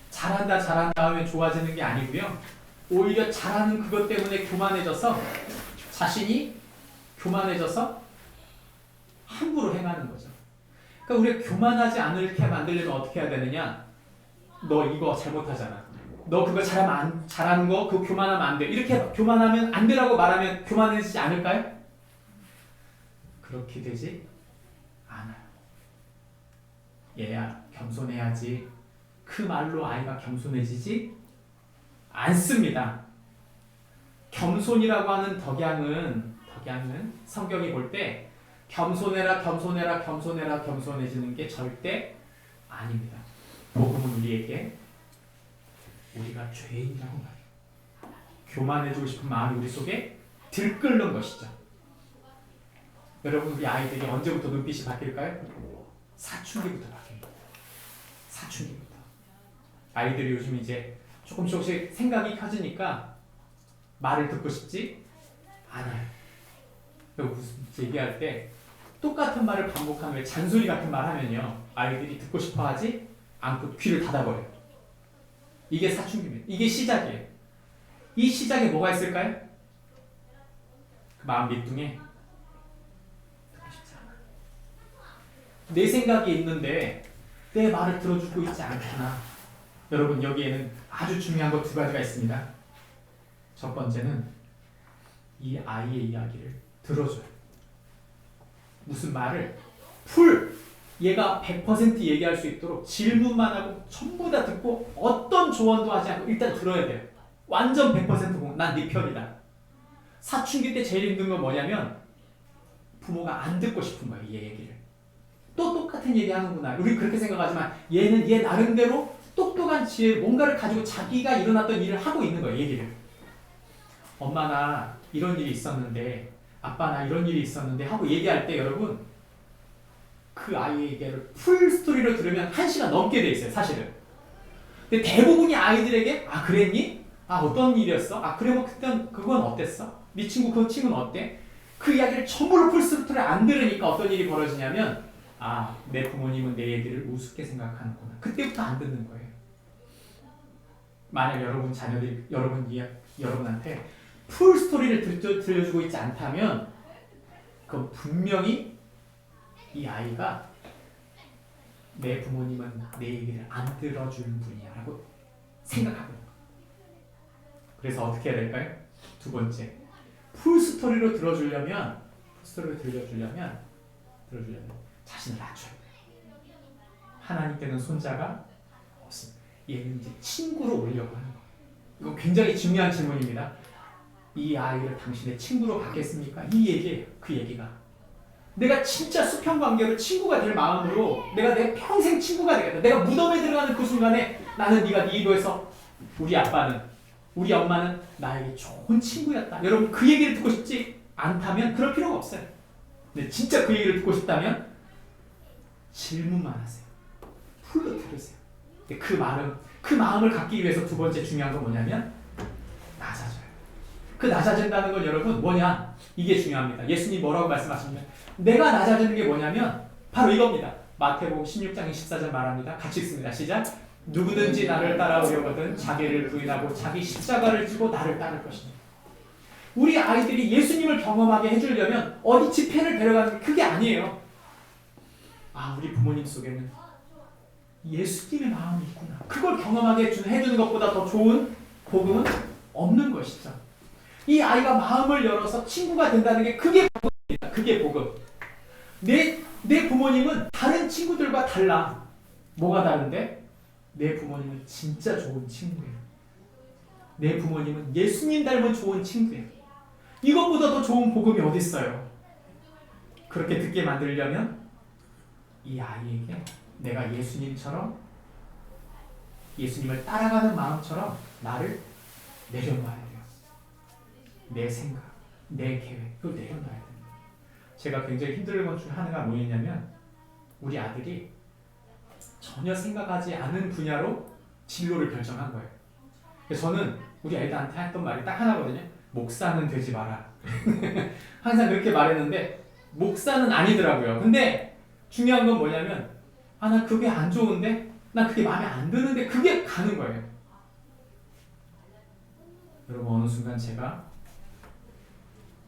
잘한다 하면 좋아지는 게 아니고요. 오히려 잘하는 그것 때문에 교만해져서 자신이 교만해져서 함부로 행하는 거죠. 그러니까 우리가 교만하지 않게 만들려면 어떻게 해야 되느냐? 너 이거 잘못하잖아. 너 그거 잘하는 거 그거 교만하면 안 돼. 이렇게 교만하면 안 되라고 말하면 교만해지지 않을까요? 그렇게 되지 않아요. 얘야 겸손해야지. 그 말로 아이가 겸손해지지 않습니다. 겸손이라고 하는 덕양은 성경이 볼 때 겸손해지는 게 절대 아닙니다. 복음은 우리에게 우리가 죄인이라고 말해요. 교만해지고 싶은 마음이 우리 속에 들끓는 것이죠. 여러분 우리 아이들이 언제부터 눈빛이 바뀔까요? 사춘기부터 바뀝니다. 사춘기부터. 아이들이 요즘 이제 조금씩 생각이 켜지니까 말을 듣고 싶지 않아요. 무슨 얘기할 때 똑같은 말을 반복하면 왜 잔소리 같은 말 하면요 아이들이 듣고 싶어 하지 않고 귀를 닫아버려요. 이게 사춘기입니다. 이게 시작이에요. 이 시작에 뭐가 있을까요? 그 마음 밑둥에 듣고 싶지 않아. 내 생각이 있는데 내 말을 들어주고 있지 않구나. 여러분 여기에는 아주 중요한 것 두 가지가 있습니다. 첫 번째는 이 아이의 이야기를 들어줘요. 무슨 말을 얘가 100% 얘기할 수 있도록 질문만 하고 전부 다 듣고 어떤 조언도 하지 않고 일단 들어야 돼요. 완전 100% 난 네 편이다. 사춘기 때 제일 힘든 건 뭐냐면 부모가 안 듣고 싶은 거예요. 얘 얘기를. 또 똑같은 얘기 하는구나. 우리 그렇게 생각하지만 얘는 얘 나름대로 똑똑한 지혜 뭔가를 가지고 자기가 일어났던 일을 하고 있는 거예요. 얘기를. 엄마 나 이런 일이 있었는데 아빠 나 이런 일이 있었는데 하고 얘기할 때 여러분 그 아이에게를 풀 스토리로 들으면 1시간 넘게 돼 있어요. 사실은. 근데 대부분이 아이들에게 아 그랬니? 아 어떤 일이었어? 아 그래 뭐 그땐 그건 어땠어? 네 친구 그 친구는 어때? 그 이야기를 전부를 풀 스토리를 안 들으니까 어떤 일이 벌어지냐면 아 내 부모님은 내 얘기를 우습게 생각하는구나. 그때부터 안 듣는 거예요. 만약 여러분 자녀들이 여러분한테 풀 스토리를 들려주고 있지 않다면 그건 분명히 이 아이가 내 부모님은 내 얘기를 안 들어주는 분이야 라고 생각하고 있는 거예요. 그래서 어떻게 해야 될까요? 두 번째, 풀 스토리로 들려주려면 자신을 낮춰야 돼요. 하나님께는 손자가 없습니다. 얘는 이제 친구로 오려고 하는 거예요. 이건 굉장히 중요한 질문입니다. 이 아이를 당신의 친구로 받겠습니까? 이 얘기예요. 그 얘기가. 내가 진짜 수평관계로 친구가 될 마음으로 내가 내 평생 친구가 되겠다. 내가 무덤에 들어가는 그 순간에 나는 네가 네 입에서 우리 아빠는 우리 엄마는 나에게 좋은 친구였다. 여러분 그 얘기를 듣고 싶지 않다면 그럴 필요가 없어요. 근데 진짜 그 얘기를 듣고 싶다면 질문만 하세요. 풀로 들으세요. 근데 그 마음을 갖기 위해서 두 번째 중요한 건 뭐냐면 낮아져요. 그 낮아진다는 건 여러분 뭐냐? 이게 중요합니다. 예수님 뭐라고 말씀하시냐면 내가 낮아지는 게 뭐냐면 바로 이겁니다. 마태복음 16장 24절 말합니다. 같이 읽습니다. 시작. 누구든지 나를 따라오려거든 자기를 부인하고 자기 십자가를 지고 나를 따를 것입니다. 우리 아이들이 예수님을 경험하게 해주려면 어디 집회를 데려가는 게 그게 아니에요. 아 우리 부모님 속에는 예수님의 마음이 있구나. 그걸 경험하게 해주는 것보다 더 좋은 복음은 없는 것이죠. 이 아이가 마음을 열어서 친구가 된다는 게 그게 복음입니다. 그게 복음. 내 부모님은 다른 친구들과 달라. 뭐가 다른데? 내 부모님은 진짜 좋은 친구예요. 내 부모님은 예수님 닮은 좋은 친구예요. 이것보다 더 좋은 복음이 어디 있어요? 그렇게 듣게 만들려면 이 아이에게 내가 예수님처럼 예수님을 따라가는 마음처럼 나를 내려놔야 돼요. 내 생각, 내 계획, 그걸 내려놔야 돼요. 제가 굉장히 힘든 것 중에 하나가 뭐였냐면 우리 아들이 전혀 생각하지 않은 분야로 진로를 결정한 거예요. 그래서 저는 우리 애들한테 했던 말이 딱 하나거든요. 목사는 되지 마라. 항상 그렇게 말했는데 목사는 아니더라고요. 근데 중요한 건 뭐냐면 아, 나 그게 안 좋은데? 나 그게 마음에 안 드는데? 그게 가는 거예요. 여러분 어느 순간 제가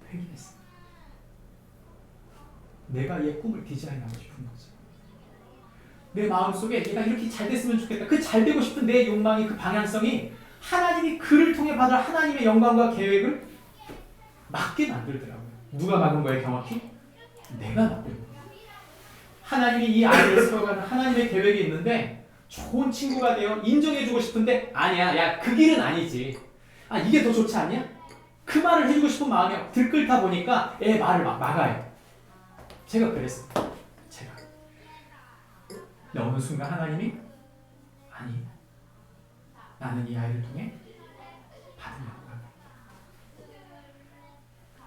회개했어요. 내가 얘 꿈을 디자인하고 싶은 거지. 내 마음속에 얘가 이렇게 잘 됐으면 좋겠다. 그 잘 되고 싶은 내 욕망이 그 방향성이 하나님이 그를 통해 받을 하나님의 영광과 계획을 막게 만들더라고요. 누가 막은 거예요 정확히? 내가 막은 거예요. 하나님이 이 아이를 세워가는 하나님의 계획이 있는데 좋은 친구가 되어 인정해주고 싶은데 아니야. 야 그 길은 아니지. 아 이게 더 좋지 않냐? 그 말을 해주고 싶은 마음이 들끓다 보니까 애 말을 막아요. 제가 그랬어요. 근데 어느 순간 하나님이 아니 나는 이 아이를 통해 받은 영광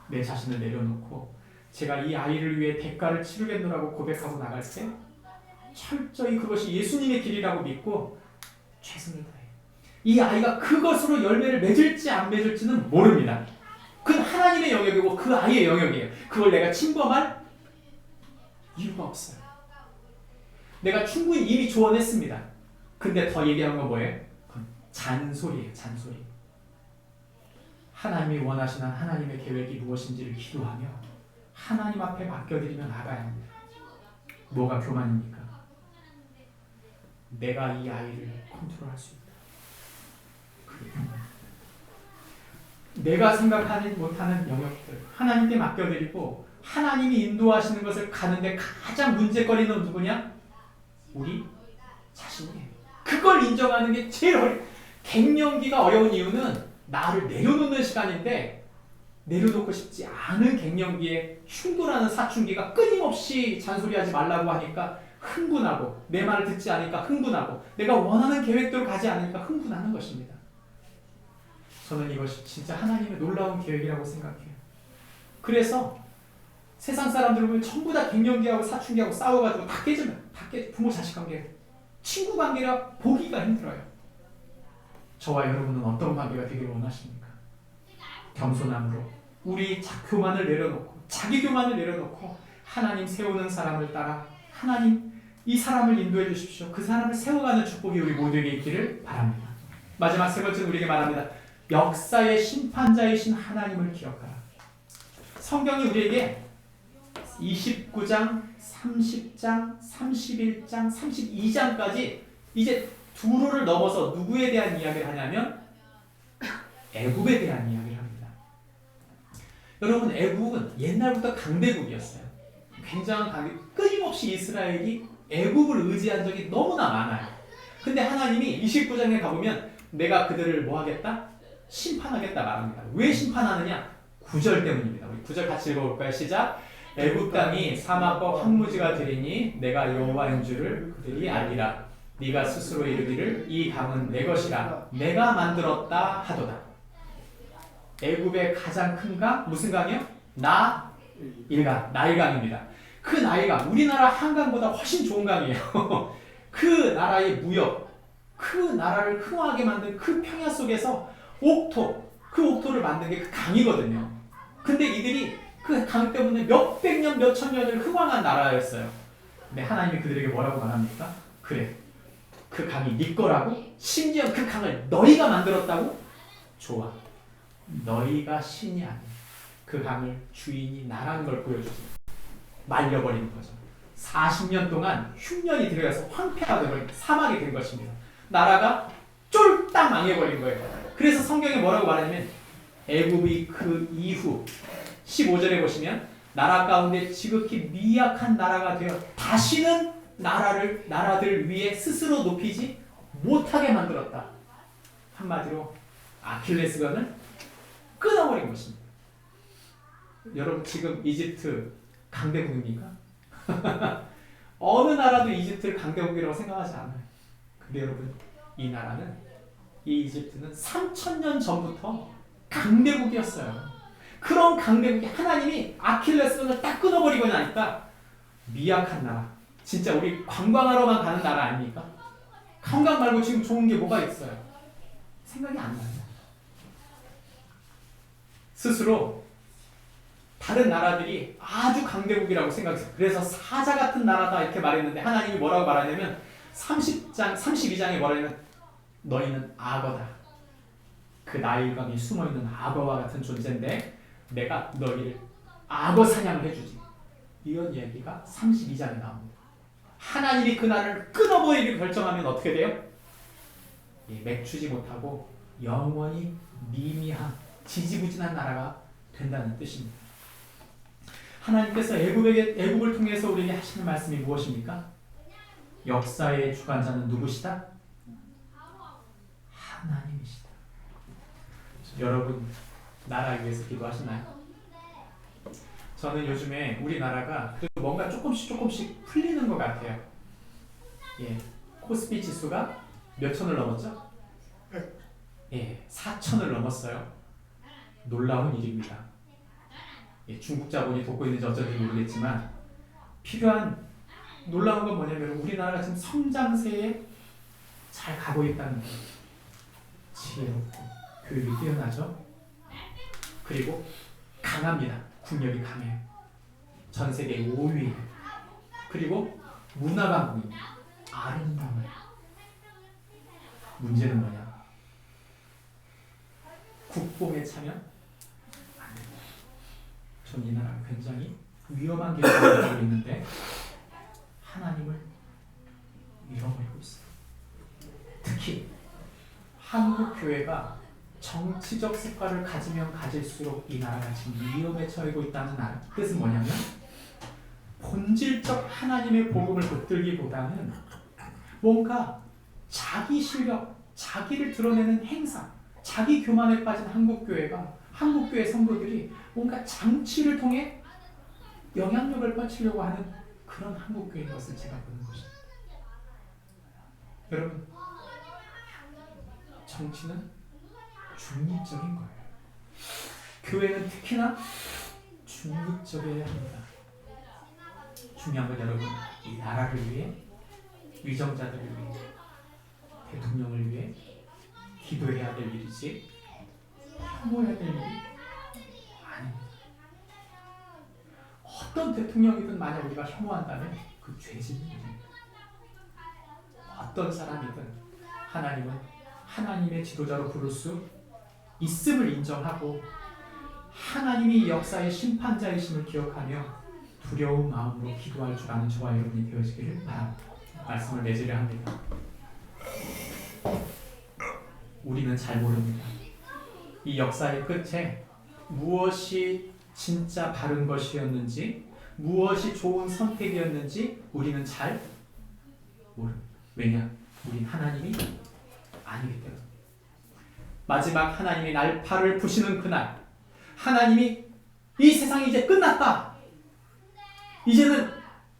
내 자신을 내려놓고 제가 이 아이를 위해 대가를 치르겠노라고 고백하고 나갈 때 철저히 그것이 예수님의 길이라고 믿고 최선을 다해요. 이 아이가 그것으로 열매를 맺을지 안 맺을지는 모릅니다. 그건 하나님의 영역이고 그 아이의 영역이에요. 그걸 내가 침범할 이유가 없어요. 내가 충분히 이미 조언했습니다. 근데 더 얘기한 건 뭐예요? 그건 잔소리예요. 잔소리. 하나님이 원하시는 하나님의 계획이 무엇인지를 기도하며 하나님 앞에 맡겨드리며 나가야 합니다. 뭐가 교만입니까? 내가 이 아이를 컨트롤할 수 있다. 그게 교만입니다. 내가 생각하지 못하는 영역들 하나님께 맡겨드리고 하나님이 인도하시는 것을 가는데 가장 문제거리는 누구냐? 우리 자신이에요. 그걸 인정하는 게 제일 갱년기가 어려운 이유는 나를 내려놓는 시간인데 내려놓고 싶지 않은 갱년기에 흉도라는 사춘기가 끊임없이 잔소리하지 말라고 하니까 흥분하고, 내 말을 듣지 않으니까 흥분하고, 내가 원하는 계획대로 가지 않으니까 흥분하는 것입니다. 저는 이것이 진짜 하나님의 놀라운 계획이라고 생각해요. 그래서 세상 사람들 보면 전부 다 갱년기하고 사춘기하고 싸워가지고 다 깨지면, 부모 자식 관계, 친구 관계라 보기가 힘들어요. 저와 여러분은 어떤 관계가 되기를 원하십니까? 겸손함으로 우리 교만을 내려놓고, 자기 교만을 내려놓고 하나님 세우는 사람을 따라 하나님 이 사람을 인도해 주십시오. 그 사람을 세워가는 축복이 우리 모두에게 있기를 바랍니다. 마지막 세 번째는 우리에게 말합니다. 역사의 심판자이신 하나님을 기억하라. 성경이 우리에게 29장, 30장, 31장, 32장까지 이제 두로를 넘어서 누구에 대한 이야기를 하냐면 애굽에 대한 이야기를 합니다. 여러분, 애굽은 옛날부터 강대국이었어요. 굉장한 강대국, 끊임없이 이스라엘이 애굽을 의지한 적이 너무나 많아요. 근데 하나님이 29장에 가보면 내가 그들을 뭐 하겠다? 심판하겠다 말합니다. 왜 심판하느냐? 9절 때문입니다. 우리 9절 같이 읽어볼까요? 시작! 애굽 땅이 사막과 황무지가 되리니 내가 여호와인 줄을 그들이 알리라. 네가 스스로 이르기를 이 강은 내 것이라 내가 만들었다 하도다. 애굽의 가장 큰 강 무슨 강이요? 나일강입니다. 그 나일강, 우리나라 한강보다 훨씬 좋은 강이에요. 그 나라의 무역, 그 나라를 흥하게 만든 그 평야 속에서 그 옥토를 만든 게 그 강이거든요. 근데 이들이 그 강 때문에 몇백 년, 몇천 년을 흥왕한 나라였어요. 근데 하나님이 그들에게 뭐라고 말합니까? 그래, 그 강이 네 거라고? 심지어 그 강을 너희가 만들었다고? 좋아. 너희가 신이 아니야. 그 강을 주인이 나라는 걸 보여주지. 말려버리는 거죠. 40년 동안 흉년이 들어가서 황폐가 되버린 사막이 된 것입니다. 나라가 쫄딱 망해버린 거예요. 그래서 성경에 뭐라고 말하냐면 애굽이 그 이후 15절에 보시면 나라 가운데 지극히 미약한 나라가 되어 다시는 나라들 위에 스스로 높이지 못하게 만들었다. 한마디로 아킬레스건을 끊어버린 것입니다. 여러분, 지금 이집트 강대국입니까? 어느 나라도 이집트를 강대국이라고 생각하지 않아요. 근데 여러분, 이 이집트는 3000년 전부터 강대국이었어요. 그런 강대국이 하나님이 아킬레스건을 딱 끊어버리고 나니까 미약한 나라, 진짜 우리 관광하러만 가는 나라 아닙니까? 관광 말고 지금 좋은 게 뭐가 있어요? 생각이 안 나요. 스스로 다른 나라들이 아주 강대국이라고 생각했어요. 그래서 사자 같은 나라다 이렇게 말했는데 하나님이 뭐라고 말하냐면 32장에 뭐라냐면 너희는 악어다. 그 나일강에 숨어있는 악어와 같은 존재인데 내가 너희를 악어 사냥을 해주지. 이런 얘기가 32장에 나옵니다. 하나님이 그 나라를 끊어버리기로 결정하면 어떻게 돼요? 맺추지 못하고 영원히 미미한 지지부진한 나라가 된다는 뜻입니다. 하나님께서 애굽을 통해서 우리에게 하시는 말씀이 무엇입니까? 역사의 주관자는 누구시다? 하나님이시다. 여러분, 나라 위해서 기도하시나요? 저는 요즘에 우리나라가 그래도 뭔가 조금씩 풀리는 것 같아요. 코스피 지수가 몇 천을 넘었죠? 4천을 넘었어요. 놀라운 일입니다. 중국 자본이 돕고 있는지 어쩐지 모르겠지만 필요한 놀라운 건 뭐냐면 우리나라가 지금 성장세에 잘 가고 있다는 거예요. 지혜롭고 교육이 뛰어나죠. 그리고 강합니다. 국력이 강해요. 전 세계 5위예요. 그리고 문화강국입니다. 아름다워요. 문제는 뭐냐? 국뽕에 차면 안 됩니다. 전 이 나라가 굉장히 위험한 길을 가고 있는데 하나님을 잃어버리고 있어요. 특히 한국 교회가 정치적 색깔을 가지면 가질수록 이 나라가 지금 위험에 처하고 있다는 뜻은 뭐냐면 본질적 하나님의 복음을 붙들기보다는 뭔가 자기 실력, 자기를 드러내는 행사, 자기 교만에 빠진 한국 교회가 한국교회 성도들이 뭔가 장치를 통해 영향력을 펼치려고 하는 그런 한국교회인 것을 제가 보는 것입니다. 여러분, 정치는 중립적인 거예요. 교회는 특히나 중립적이어야 합니다. 중요한 건 여러분, 이 나라를 위해, 위정자들을 위해, 대통령을 위해 기도해야 될 일이지 혐오해야 될 일이 아닙니다. 어떤 대통령이든 만약 우리가 혐오한다면 그 죄짓는 일입니다. 어떤 사람이든 하나님은 하나님의 지도자로 부를 수 있음을 인정하고 하나님이 역사의 심판자이심을 기억하며 두려운 마음으로 기도할 줄 아는 저와 여러분이 되어지기를 바랍니다. 말씀을 맺으려 합니다. 우리는 잘 모릅니다. 이 역사의 끝에 무엇이 진짜 바른 것이었는지, 무엇이 좋은 선택이었는지 우리는 잘 모릅니다. 왜냐? 우린 하나님이 아니기 때문에. 마지막 하나님이 날파를 부시는 그날, 하나님이 이 세상이 이제 끝났다. 이제는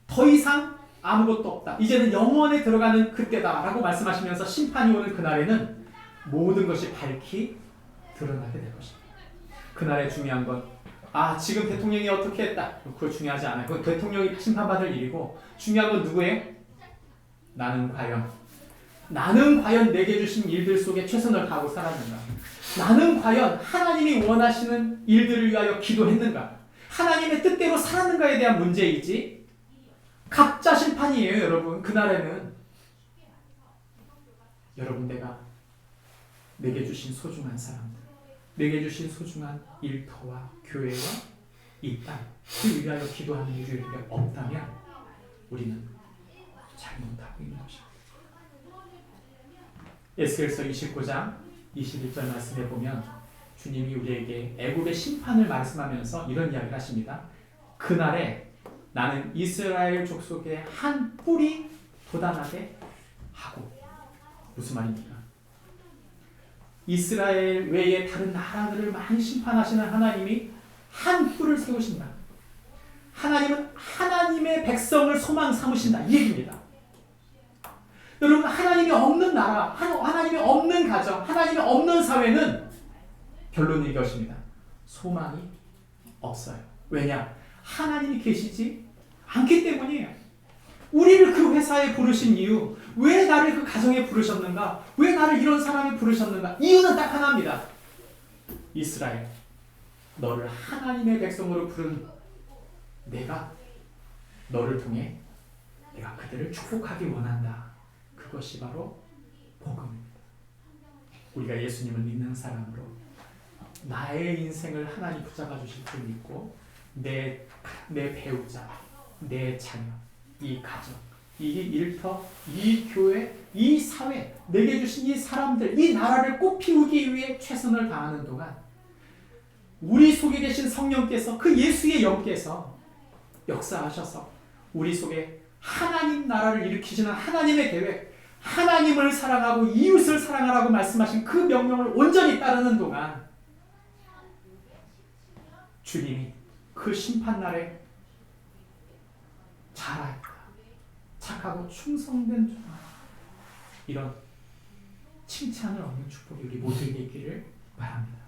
더 이상 아무것도 없다. 이제는 영원에 들어가는 그때다 라고 말씀하시면서 심판이 오는 그날에는 모든 것이 밝히 드러나게 될 것입니다. 그날의 중요한 건 지금 대통령이 어떻게 했다. 그거 중요하지 않아요. 그 대통령이 심판받을 일이고 중요한 건 누구예요? 나는 과연 내게 주신 일들 속에 최선을 다하고 살았는가? 나는 과연 하나님이 원하시는 일들을 위하여 기도했는가? 하나님의 뜻대로 살았는가에 대한 문제이지 각자 심판이에요. 여러분, 그날에는 여러분, 내게 주신 소중한 사람들, 내게 주신 소중한 일터와 교회와 이 땅, 그 위하여 기도하는 일이 없다면 우리는 잘못하고 있는 것입니다. 에스겔서 29장 21절 말씀에 보면 주님이 우리에게 애굽의 심판을 말씀하면서 이런 이야기를 하십니다. 그날에 나는 이스라엘 족속의 한 뿔이 돋아나게 하고. 무슨 말입니까? 이스라엘 외에 다른 나라들을 많이 심판하시는 하나님이 한 뿔을 세우신다. 하나님은 하나님의 백성을 소망 삼으신다. 이 얘기입니다. 여러분, 하나님이 없는 나라, 하나님이 없는 가정, 하나님이 없는 사회는 결론이 이것입니다. 소망이 없어요. 왜냐? 하나님이 계시지 않기 때문이에요. 우리를 그 회사에 부르신 이유, 왜 나를 그 가정에 부르셨는가? 왜 나를 이런 사람에 부르셨는가? 이유는 딱 하나입니다. 이스라엘, 너를 하나님의 백성으로 부른 내가 너를 통해 내가 그들을 축복하기 원한다. 그것이 바로 복음입니다. 우리가 예수님을 믿는 사람으로 나의 인생을 하나님 붙잡아 주실 줄 믿고 내 배우자, 내 자녀, 이 가정, 이 일터, 이 교회, 이 사회, 내게 주신 이 사람들, 이 나라를 꽃 피우기 위해 최선을 다하는 동안 우리 속에 계신 성령께서, 그 예수의 영께서 역사하셔서 우리 속에 하나님 나라를 일으키시는 하나님의 계획, 하나님을 사랑하고 이웃을 사랑하라고 말씀하신 그 명령을 온전히 따르는 동안 주님이 그 심판날에 잘하였다, 착하고 충성된 종아, 이런 칭찬을 얻는 축복이 우리 모두에게 있기를 바랍니다.